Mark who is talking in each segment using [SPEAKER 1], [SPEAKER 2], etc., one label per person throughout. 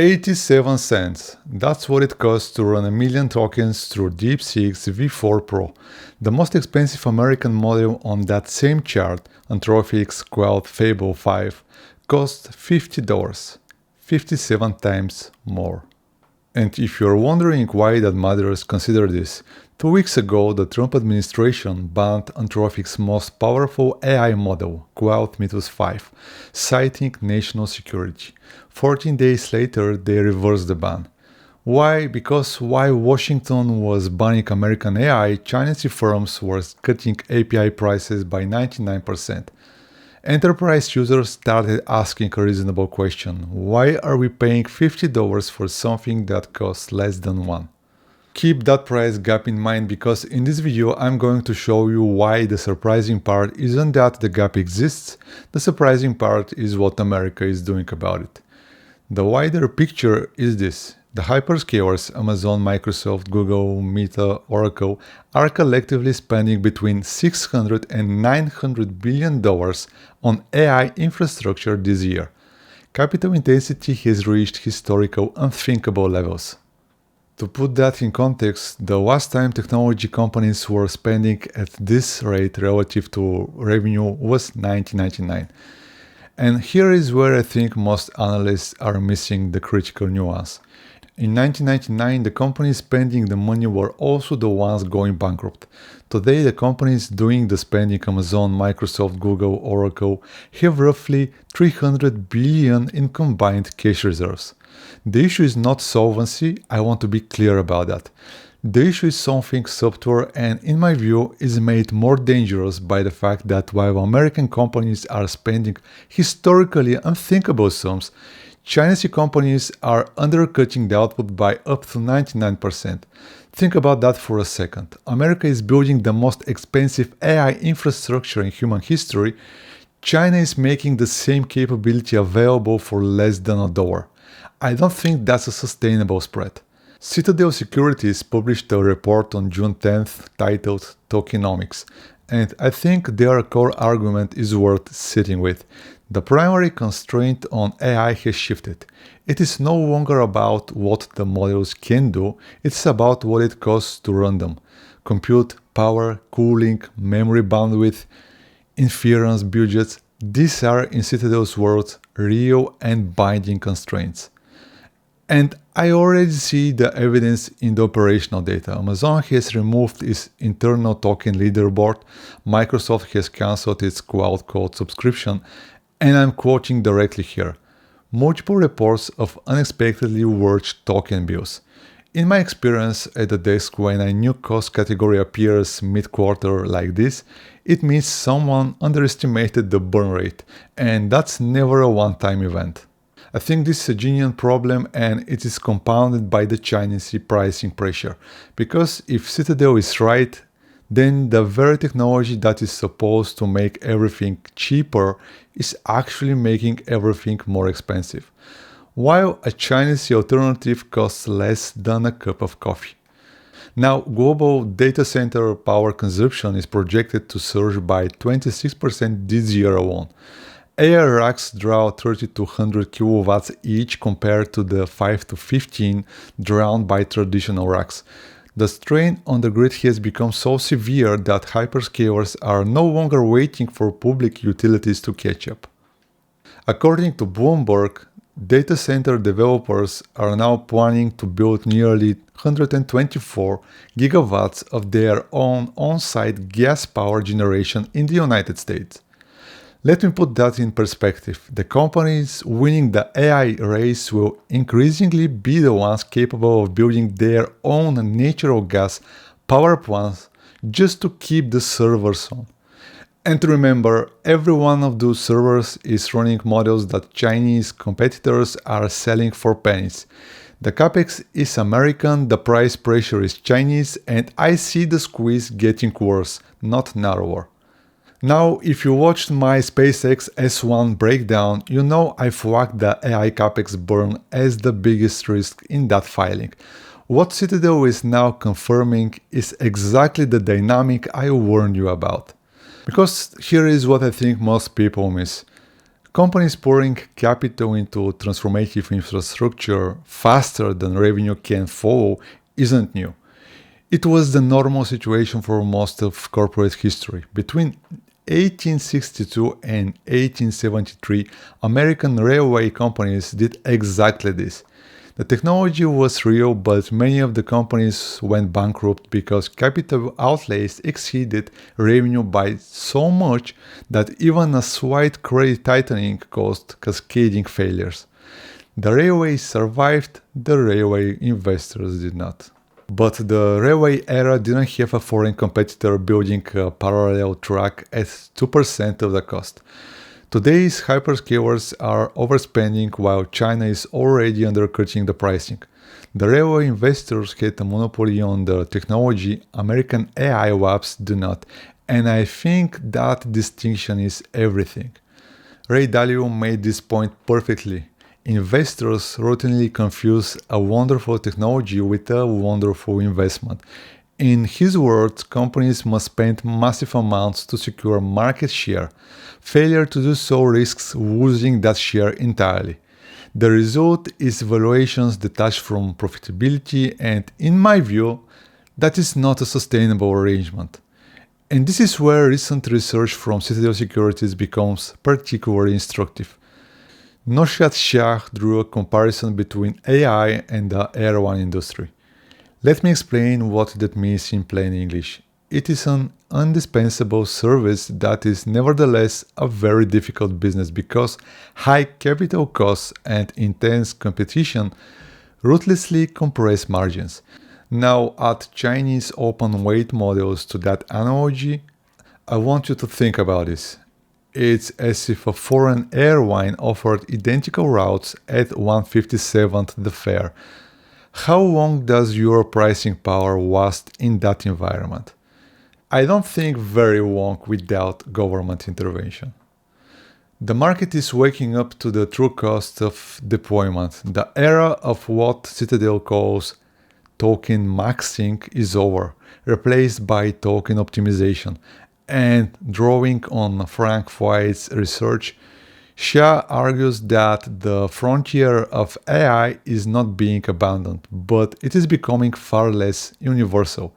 [SPEAKER 1] 87 cents. That's what it costs to run a million tokens through DeepSeek's V4 Pro. The most expensive American model on that same chart, Anthropic's Quad Fable 5, costs $50, 57 times more. And if you're wondering why that matters, consider this. 2 weeks ago, the Trump administration banned Anthropic's most powerful AI model, Quad 5, citing national security. 14 days later, they reversed the ban. Why? Because while Washington was banning American AI, Chinese firms were cutting API prices by 99%. Enterprise users started asking a reasonable question: why are we paying $50 for something that costs less than $1? Keep that price gap in mind, because in this video I'm going to show you why the surprising part isn't that the gap exists, the surprising part is what America is doing about it. The wider picture is this: the hyperscalers, Amazon, Microsoft, Google, Meta, Oracle, are collectively spending between $600 and $900 billion on AI infrastructure this year. Capital intensity has reached historical unthinkable levels. To put that in context, the last time technology companies were spending at this rate relative to revenue was 1999. And here is where I think most analysts are missing the critical nuance. In 1999, the companies spending the money were also the ones going bankrupt. Today, the companies doing the spending, Amazon, Microsoft, Google, Oracle, have roughly $300 billion in combined cash reserves. The issue is not solvency, I want to be clear about that. The issue is something subtler and, in my view, is made more dangerous by the fact that while American companies are spending historically unthinkable sums, Chinese companies are undercutting the output by up to 99%. Think about that for a second. America is building the most expensive AI infrastructure in human history. China is making the same capability available for less than $1. I don't think that's a sustainable spread. Citadel Securities published a report on June 10th titled Tokenomics, and I think their core argument is worth sitting with. The primary constraint on AI has shifted. It is no longer about what the models can do, it's about what it costs to run them. Compute, power, cooling, memory bandwidth, inference budgets, these are, in Citadel's words, real and binding constraints. And I already see the evidence in the operational data. Amazon has removed its internal token leaderboard, Microsoft has cancelled its Cloud Code subscription, and I'm quoting directly here: multiple reports of unexpectedly large token bills. In my experience at the desk, when a new cost category appears mid-quarter like this, it means someone underestimated the burn rate, and that's never a one-time event. I think this is a genuine problem, and it is compounded by the Chinese pricing pressure, because if Citadel is right, then the very technology that is supposed to make everything cheaper is actually making everything more expensive, while a Chinese alternative costs less than a cup of coffee. Now, global data center power consumption is projected to surge by 26% this year alone. AI racks draw 30 to 100 kilowatts each compared to the 5 to 15 drawn by traditional racks. The strain on the grid has become so severe that hyperscalers are no longer waiting for public utilities to catch up. According to Bloomberg, data center developers are now planning to build nearly 124 gigawatts of their own on-site gas power generation in the United States. Let me put that in perspective. The companies winning the AI race will increasingly be the ones capable of building their own natural gas power plants just to keep the servers on. And remember, every one of those servers is running models that Chinese competitors are selling for pennies. The Capex is American, the price pressure is Chinese, and I see the squeeze getting worse, not narrower. Now, if you watched my SpaceX S1 breakdown, you know I flagged the AI Capex burn as the biggest risk in that filing. What Citadel is now confirming is exactly the dynamic I warned you about. Because here is what I think most people miss. Companies pouring capital into transformative infrastructure faster than revenue can follow isn't new. It was the normal situation for most of corporate history. Between 1862 and 1873, American railway companies did exactly this. The technology was real, but many of the companies went bankrupt because capital outlays exceeded revenue by so much that even a slight credit tightening caused cascading failures. The railways survived, the railway investors did not. But the railway era didn't have a foreign competitor building a parallel track at 2% of the cost. Today's hyperscalers are overspending while China is already undercutting the pricing. The railway investors had a monopoly on the technology, American AI labs do not, and I think that distinction is everything. Ray Dalio made this point perfectly. Investors routinely confuse a wonderful technology with a wonderful investment. In his words, companies must spend massive amounts to secure market share. Failure to do so risks losing that share entirely. The result is valuations detached from profitability, and in my view, that is not a sustainable arrangement. And this is where recent research from Citadel Securities becomes particularly instructive. Noshat Shah drew a comparison between AI and the airline industry. Let me explain what that means in plain English. It is an indispensable service that is nevertheless a very difficult business because high capital costs and intense competition ruthlessly compress margins. Now add Chinese open weight models to that analogy. I want you to think about this. It's as if a foreign airline offered identical routes at 1/57th the fare. How long does your pricing power last in that environment? I don't think very long without government intervention. The market is waking up to the true cost of deployment. The era of what Citadel calls token maxing is over, replaced by token optimization. And drawing on Frank White's research, Shah argues that the frontier of AI is not being abandoned, but it is becoming far less universal.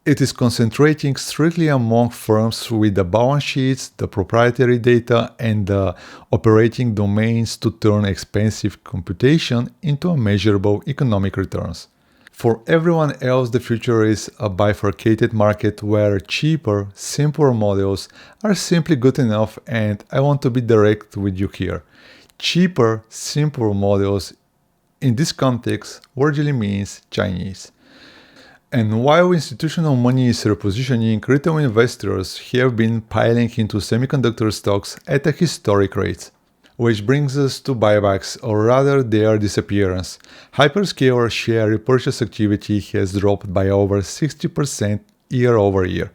[SPEAKER 1] It is concentrating strictly among firms with the balance sheets, the proprietary data, and the operating domains to turn expensive computation into measurable economic returns. For everyone else, the future is a bifurcated market where cheaper, simpler models are simply good enough, and I want to be direct with you here. Cheaper, simpler models in this context largely means Chinese. And while institutional money is repositioning, retail investors have been piling into semiconductor stocks at a historic rate. Which brings us to buybacks, or rather their disappearance. Hyperscaler share repurchase activity has dropped by over 60% year over year.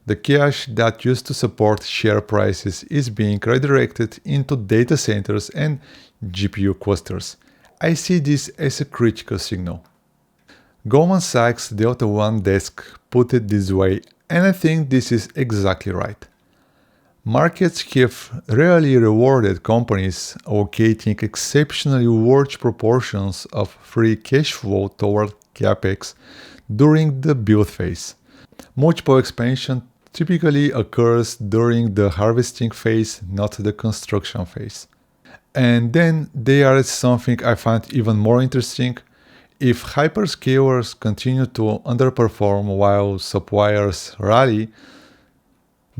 [SPEAKER 1] The cash that used to support share prices is being redirected into data centers and GPU clusters. I see this as a critical signal. Goldman Sachs Delta One desk put it this way, and I think this is exactly right. Markets have rarely rewarded companies allocating exceptionally large proportions of free cash flow toward Capex during the build phase. Multiple expansion typically occurs during the harvesting phase, not the construction phase. And then there is something I find even more interesting. If hyperscalers continue to underperform while suppliers rally,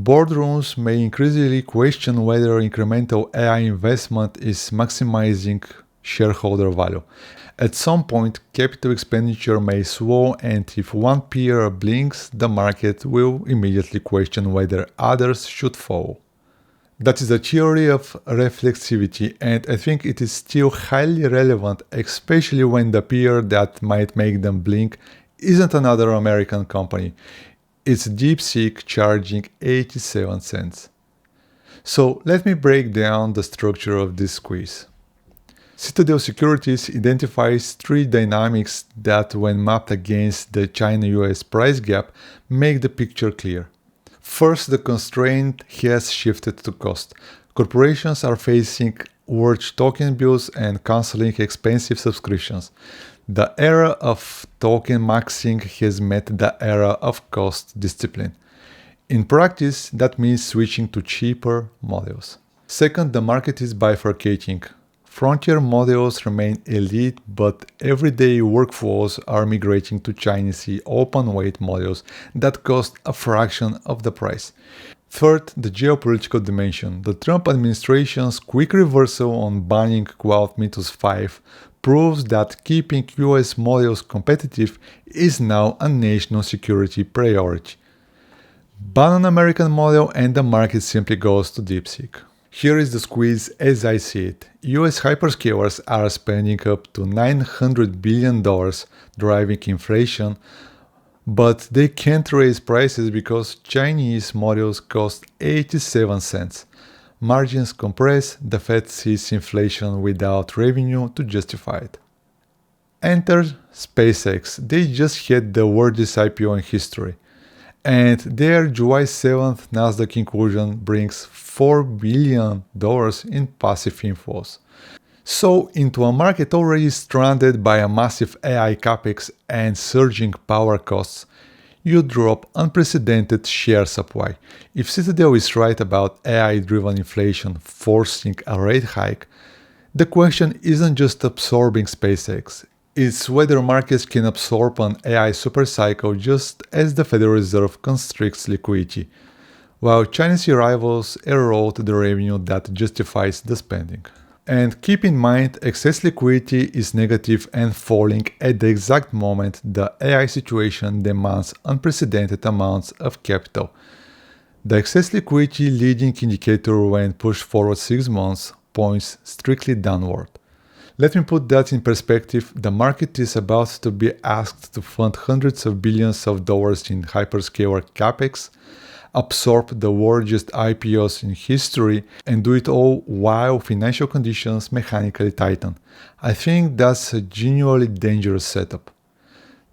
[SPEAKER 1] boardrooms may increasingly question whether incremental AI investment is maximizing shareholder value. At some point, capital expenditure may slow, and if one peer blinks, the market will immediately question whether others should follow. That is the theory of reflexivity, and I think it is still highly relevant, especially when the peer that might make them blink isn't another American company. It's DeepSeek charging 87 cents. So let me break down the structure of this quiz. Citadel Securities identifies three dynamics that, when mapped against the China-US price gap, make the picture clear. First, the constraint has shifted to cost. Corporations are facing Warsh token bills and canceling expensive subscriptions. The era of token maxing has met the era of cost discipline. In practice, that means switching to cheaper models. Second, the market is bifurcating. Frontier models remain elite, but everyday workflows are migrating to Chinese open-weight models that cost a fraction of the price. Third, the geopolitical dimension. The Trump administration's quick reversal on banning Quoth Mythos 5 proves that keeping US models competitive is now a national security priority. Ban an American model and the market simply goes to DeepSeek. Here is the squeeze as I see it. US hyperscalers are spending up to $900 billion driving inflation, but they can't raise prices because Chinese models cost 87 cents. Margins compress, the Fed sees inflation without revenue to justify it. Enter SpaceX. They just had the worst IPO in history. And their July 7th Nasdaq inclusion brings $4 billion in passive inflows. So, into a market already stranded by a massive AI Capex and surging power costs, you drop unprecedented share supply. If Citadel is right about AI-driven inflation forcing a rate hike, the question isn't just absorbing SpaceX. It's whether markets can absorb an AI supercycle just as the Federal Reserve constricts liquidity, while Chinese rivals erode the revenue that justifies the spending. And keep in mind, excess liquidity is negative and falling at the exact moment the AI situation demands unprecedented amounts of capital. The excess liquidity leading indicator when pushed forward 6 months points strictly downward. Let me put that in perspective. The market is about to be asked to fund hundreds of billions of dollars in hyperscaler Capex, absorb the largest IPOs in history, and do it all while financial conditions mechanically tighten. I think that's a genuinely dangerous setup.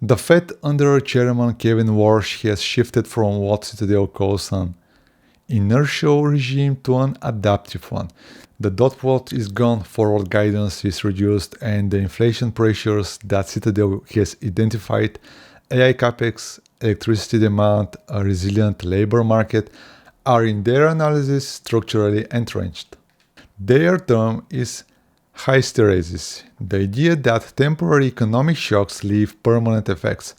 [SPEAKER 1] The Fed under Chairman Kevin Warsh has shifted from what Citadel calls an inertial regime to an adaptive one. The dot plot is gone, forward guidance is reduced, and the inflation pressures that Citadel has identified, AI Capex, electricity demand, a resilient labor market, are in their analysis structurally entrenched. Their term is hysteresis, the idea that temporary economic shocks leave permanent effects.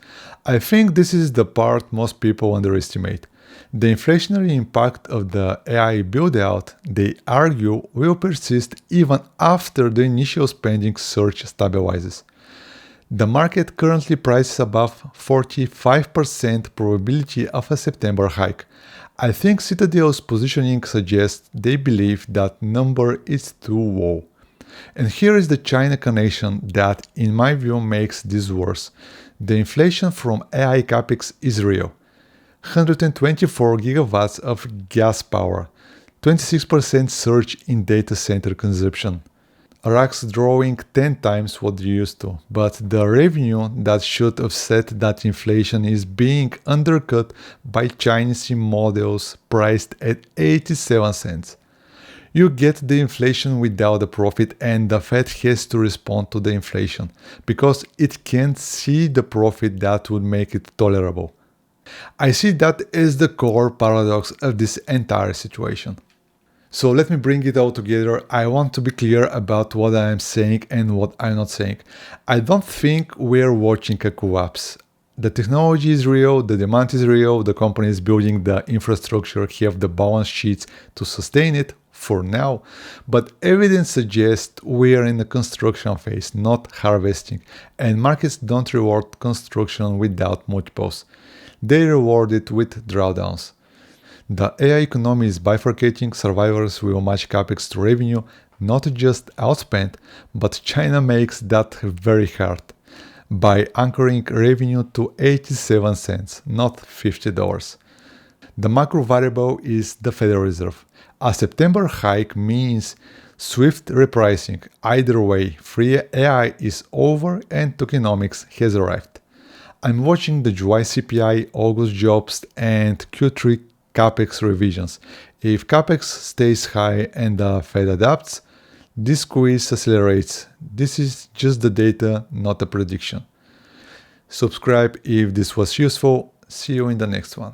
[SPEAKER 1] I think this is the part most people underestimate. The inflationary impact of the AI buildout, they argue, will persist even after the initial spending surge stabilizes. The market currently prices above 45% probability of a September hike. I think Citadel's positioning suggests they believe that number is too low. And here is the China connection that, in my view, makes this worse. The inflation from AI Capex is real. 124 gigawatts of gas power, 26% surge in data center consumption. Racks drawing 10 times what they used to, but the revenue that should offset that inflation is being undercut by Chinese models priced at 87 cents. You get the inflation without the profit, and the Fed has to respond to the inflation because it can't see the profit that would make it tolerable. I see that as the core paradox of this entire situation. So let me bring it all together. I want to be clear about what I am saying and what I'm not saying. I don't think we're watching a collapse. The technology is real, the demand is real, the companies building the infrastructure have the balance sheets to sustain it for now, but evidence suggests we are in the construction phase, not harvesting, and markets don't reward construction without multiples. They reward it with drawdowns. The AI economy is bifurcating, survivors will match capex to revenue, not just outspend, but China makes that very hard by anchoring revenue to 87 cents, not $50. The macro variable is the Federal Reserve. A September hike means swift repricing. Either way, free AI is over and tokenomics has arrived. I'm watching the July CPI, August jobs, and Q3 Capex revisions. If Capex stays high and the Fed adapts, this squeeze accelerates. This is just the data, not a prediction. Subscribe if this was useful. See you in the next one.